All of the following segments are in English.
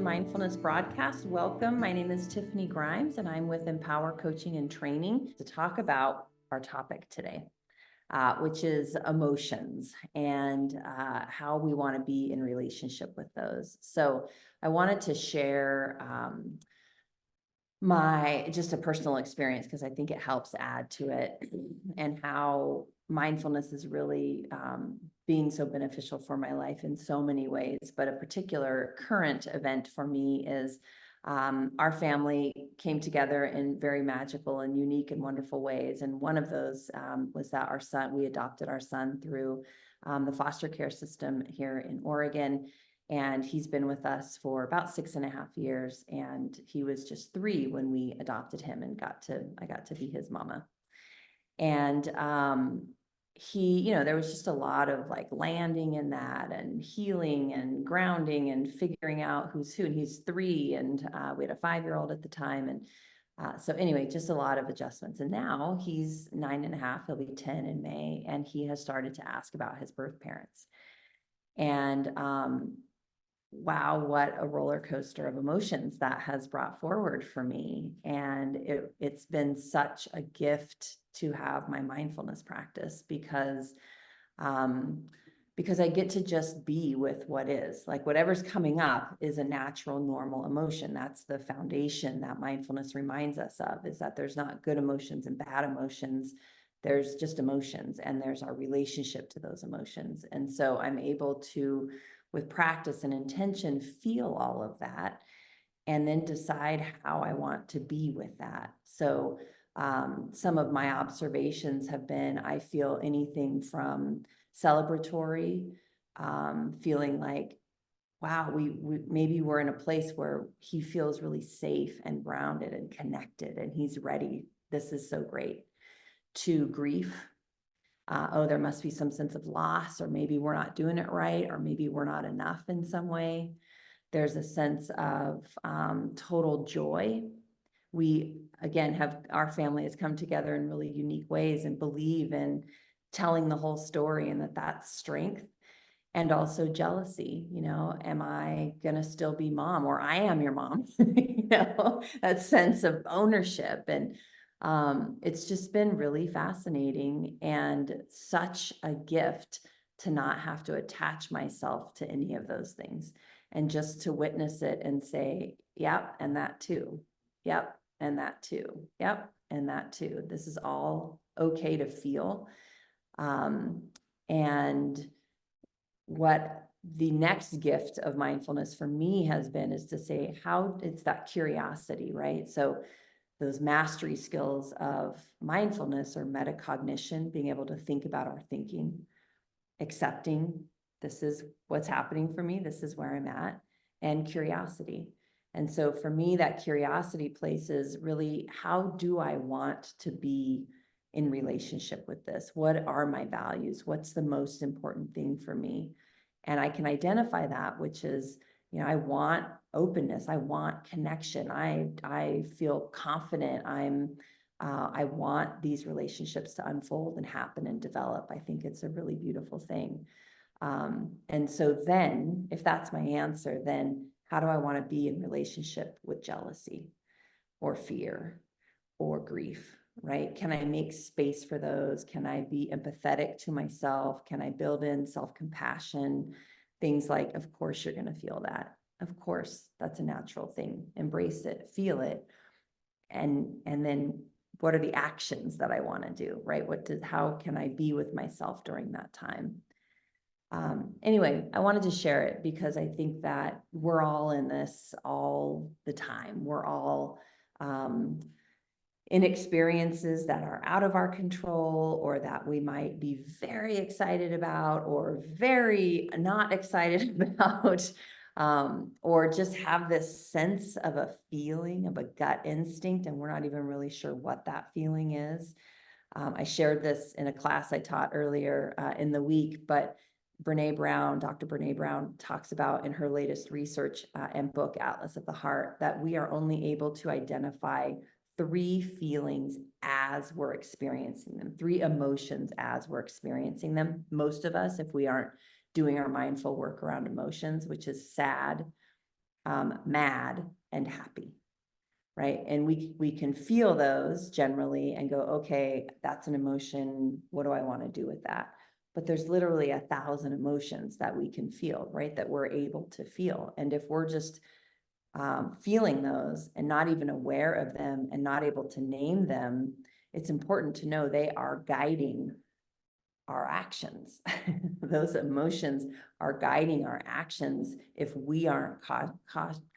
Mindfulness broadcast. Welcome. My name is Tiffany Grimes, and I'm with Empower Coaching and Training to talk about our topic today, which is emotions and how we want to be in relationship with those. So I wanted to share just a personal experience because I think it helps add to it, and how mindfulness is really being so beneficial for my life in so many ways. But a particular current event for me is our family came together in very magical and unique and wonderful ways. And one of those was that we adopted our son through the foster care system here in Oregon. And he's been with us for about 6.5 years. And he was just 3 when we adopted him and I got to be his mama. And there was just a lot of like landing in that and healing and grounding and figuring out who's who. And he's 3, and we had a 5-year-old at the time. And so anyway, just a lot of adjustments. And now he's 9.5, he'll be 10 in May, and he has started to ask about his birth parents. And wow, what a roller coaster of emotions that has brought forward for me. And it's been such a gift to have my mindfulness practice because I get to just be with what is. Like whatever's coming up is a natural, normal emotion. That's the foundation that mindfulness reminds us of, is that there's not good emotions and bad emotions. There's just emotions, and there's our relationship to those emotions. And so I'm able to, with practice and intention, feel all of that and then decide how I want to be with that. So some of my observations have been, I feel anything from celebratory, feeling like, wow, we maybe we're in a place where he feels really safe and grounded and connected and he's ready. This is so great. To grief. There must be some sense of loss, or maybe we're not doing it right, or maybe we're not enough in some way. There's a sense of total joy. We, again, our family has come together in really unique ways and believe in telling the whole story, and that's strength. And also jealousy, am I going to still be mom, or I am your mom, that sense of ownership. And it's just been really fascinating and such a gift to not have to attach myself to any of those things, and just to witness it and say, yep, and that too. Yep, and that too. Yep, and that too. This is all okay to feel. And what the next gift of mindfulness for me has been is to say how it's that curiosity, right? So those mastery skills of mindfulness or metacognition, being able to think about our thinking, accepting this is what's happening for me, this is where I'm at, and curiosity. And so for me, that curiosity place is really, how do I want to be in relationship with this? What are my values? What's the most important thing for me? And I can identify that, which is, I want openness. I want connection. I feel confident. I want these relationships to unfold and happen and develop. I think it's a really beautiful thing. And so then, if that's my answer, then how do I want to be in relationship with jealousy or fear or grief, right? Can I make space for those? Can I be empathetic to myself? Can I build in self-compassion? Things like, of course, you're going to feel that. Of course, that's a natural thing. Embrace it, feel it. And then what are the actions that I want to do, right? How can I be with myself during that time? Anyway, I wanted to share it because I think that we're all in this all the time. We're all in experiences that are out of our control, or that we might be very excited about or very not excited about, or just have this sense of a feeling of a gut instinct, and we're not even really sure what that feeling is. I shared this in a class I taught earlier in the week, but Dr. Brene Brown talks about in her latest research and book, Atlas of the Heart, that we are only able to identify 3 feelings as we're experiencing them, 3 emotions as we're experiencing them. Most of us, if we aren't doing our mindful work around emotions, which is sad, mad, and happy, right? And we can feel those generally and go, okay, that's an emotion. What do I want to do with that? But there's literally 1,000 emotions that we can feel, right? That we're able to feel. And if we're just feeling those and not even aware of them and not able to name them, it's important to know they are guiding our actions. Those emotions are guiding our actions if we aren't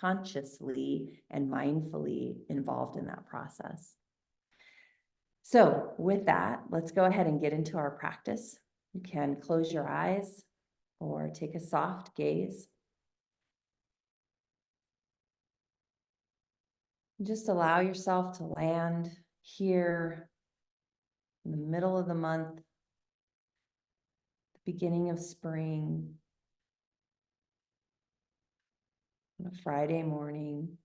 consciously and mindfully involved in that process. So with that, let's go ahead and get into our practice. You can close your eyes or take a soft gaze. Just allow yourself to land here in the middle of the month, the beginning of spring, on a Friday morning.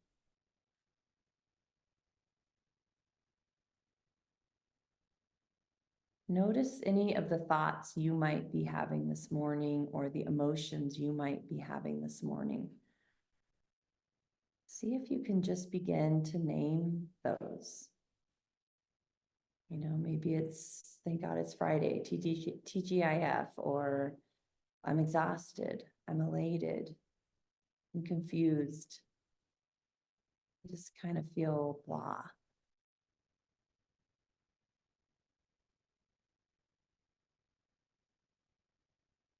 Notice any of the thoughts you might be having this morning or the emotions you might be having this morning. See if you can just begin to name those. You know, maybe it's, thank God it's Friday, TGIF, or I'm exhausted, I'm elated, I'm confused. I just kind of feel blah.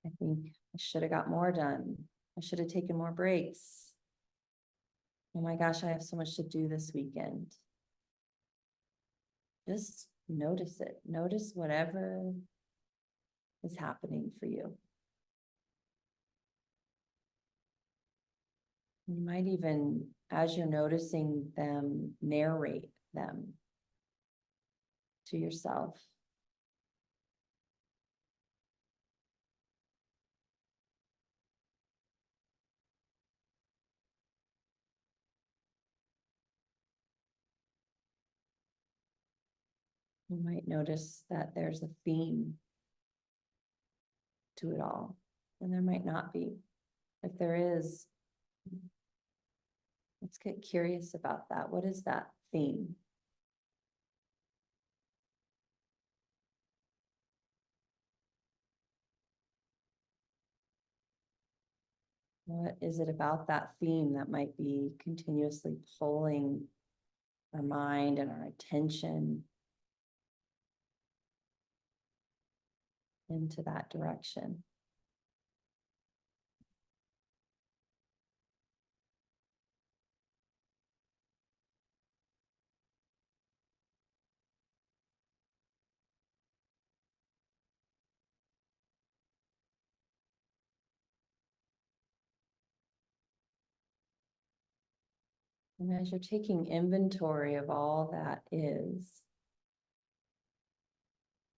I think I should have got more done. I should have taken more breaks. Oh my gosh, I have so much to do this weekend. Just notice it. Notice whatever is happening for you. You might even, as you're noticing them, narrate them to yourself. You might notice that there's a theme to it all, and there might not be. If there is, let's get curious about that. What is that theme? What is it about that theme that might be continuously pulling our mind and our attention into that direction? And as you're taking inventory of all that is,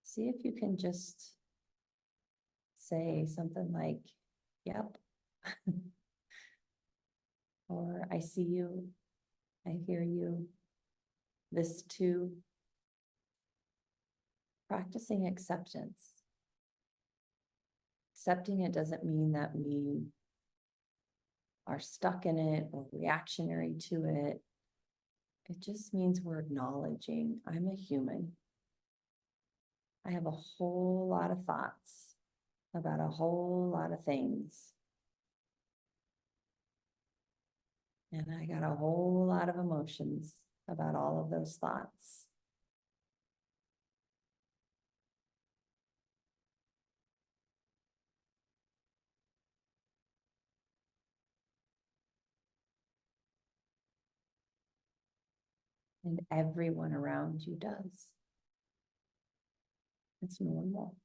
see if you can just say something like, yep, or I see you, I hear you, this too. Practicing acceptance. Accepting it doesn't mean that we are stuck in it or reactionary to it. It just means we're acknowledging I'm a human. I have a whole lot of thoughts about a whole lot of things. And I got a whole lot of emotions about all of those thoughts. And everyone around you does. It's normal.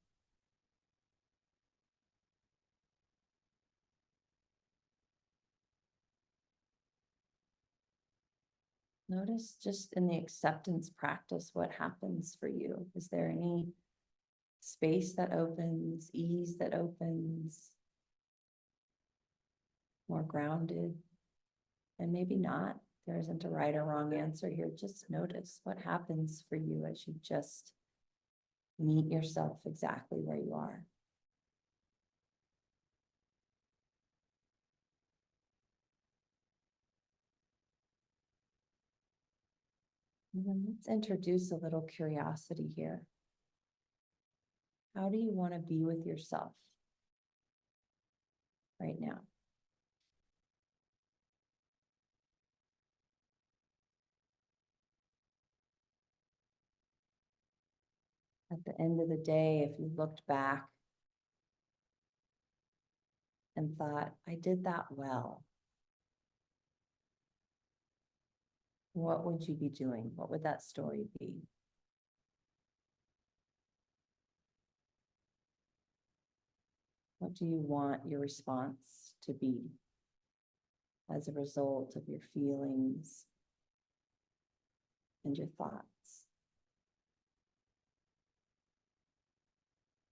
Notice just in the acceptance practice what happens for you. Is there any space that opens, ease that opens, more grounded? And maybe not. There isn't a right or wrong answer here. Just notice what happens for you as you just meet yourself exactly where you are. And then let's introduce a little curiosity here. How do you want to be with yourself right now? At the end of the day, if you looked back and thought, I did that well, what would you be doing? What would that story be? What do you want your response to be as a result of your feelings and your thoughts?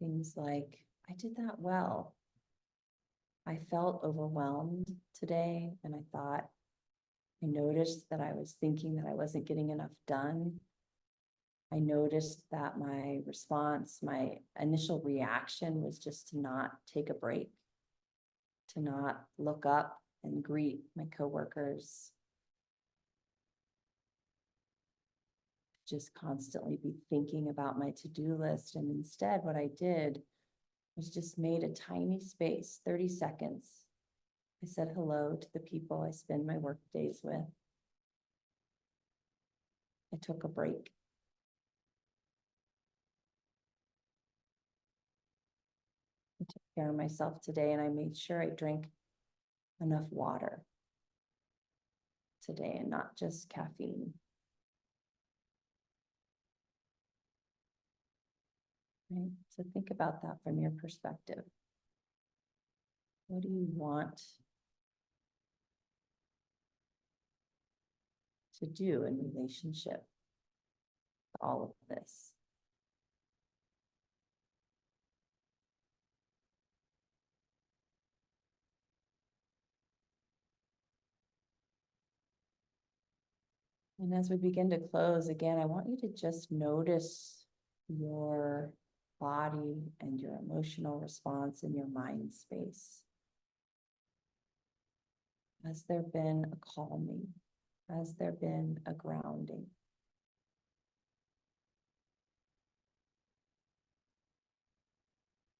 Things like, I did that well. I felt overwhelmed today, and I noticed that I was thinking that I wasn't getting enough done. I noticed that my response, my initial reaction was just to not take a break, to not look up and greet my coworkers, just constantly be thinking about my to-do list. And instead, what I did was just made a tiny space, 30 seconds. I said hello to the people I spend my work days with. I took a break. I took care of myself today, and I made sure I drank enough water today and not just caffeine. Right? So think about that from your perspective. What do you want to do in relationship to all of this? And as we begin to close, again, I want you to just notice your body and your emotional response in your mind space. Has there been a calming? Has there been a grounding?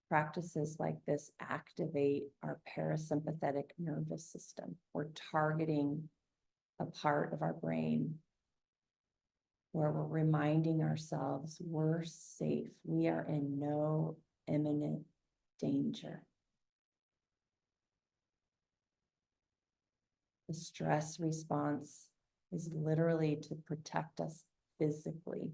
Practices like this activate our parasympathetic nervous system. We're targeting a part of our brain where we're reminding ourselves we're safe. We are in no imminent danger. The stress response is literally to protect us physically.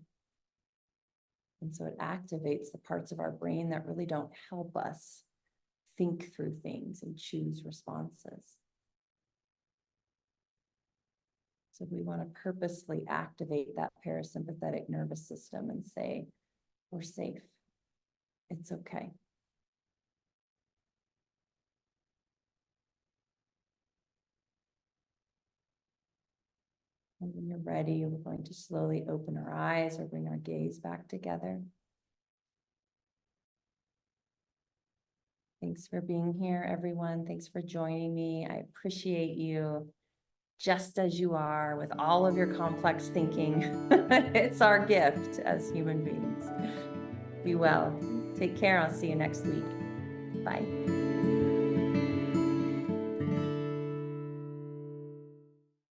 And so it activates the parts of our brain that really don't help us think through things and choose responses. So we want to purposely activate that parasympathetic nervous system and say, we're safe. It's okay. And when you're ready, we're going to slowly open our eyes or bring our gaze back together. Thanks for being here, everyone. Thanks for joining me. I appreciate you just as you are with all of your complex thinking. It's our gift as human beings. Be well. Take care. I'll see you next week. Bye.